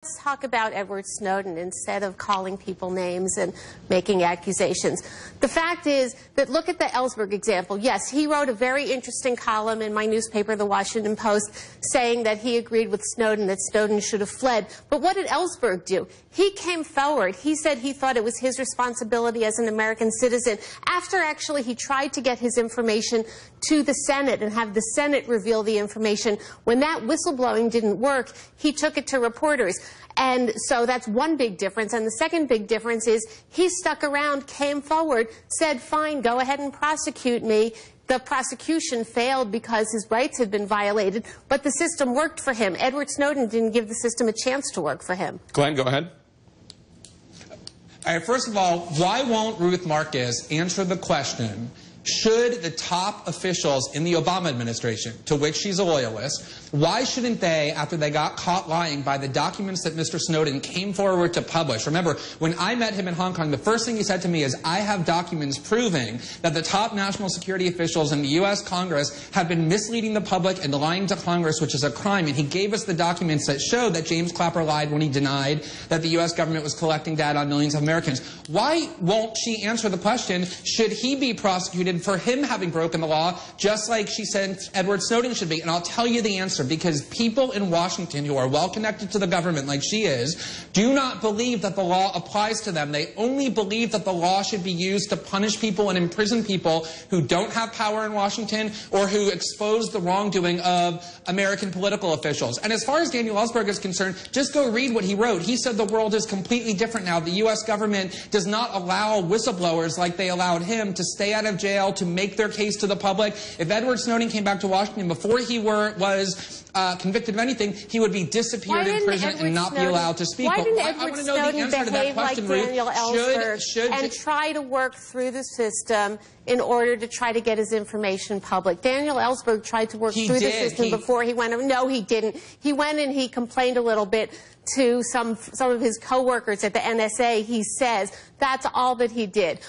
Let's talk about Edward Snowden instead of calling people names and making accusations. The fact is that look at the Ellsberg example. Yes, he wrote a very interesting column in my newspaper, The Washington Post, saying that he agreed with Snowden, that Snowden should have fled. But what did Ellsberg do? He came forward. He said he thought it was his responsibility as an American citizen after actually he tried to get his information to the Senate and have the Senate reveal the information. When that whistleblowing didn't work, he took it to reporters. And so that's one big difference. And the second big difference is he stuck around, came forward, said, fine, go ahead and prosecute me. The prosecution failed because his rights had been violated, but the system worked for him. Edward Snowden didn't give the system a chance to work for him. Glenn, go ahead. All right, first of all, why won't Ruth Marcus answer the question, should the top officials in the Obama administration, to which she's a loyalist, why shouldn't they, after they got caught lying by the documents that Mr. Snowden came forward to publish? Remember, when I met him in Hong Kong, the first thing he said to me is, I have documents proving that the top national security officials in the U.S. Congress have been misleading the public and lying to Congress, which is a crime. And he gave us the documents that showed that James Clapper lied when he denied that the U.S. government was collecting data on millions of Americans. Why won't she answer the question, should he be prosecuted for him having broken the law, just like she said Edward Snowden should be? And I'll tell you the answer, because people in Washington who are well connected to the government like she is do not believe that the law applies to them. They only believe that the law should be used to punish people and imprison people who don't have power in Washington or who expose the wrongdoing of American political officials. And as far as Daniel Ellsberg is concerned, just go read what he wrote. He said the world is completely different now. The U.S. government does not allow whistleblowers like they allowed him to stay out of jail, to make their case to the public. If Edward Snowden came back to Washington before he was convicted of anything, he would be disappeared in prison and not be allowed to speak. Why didn't Edward Snowden behave like Daniel Ellsberg and try to work through the system in order to try to get his information public? Daniel Ellsberg tried to work through the system before he went. No, he didn't. He went and he complained a little bit to some of his coworkers at the NSA. He says that's all that he did.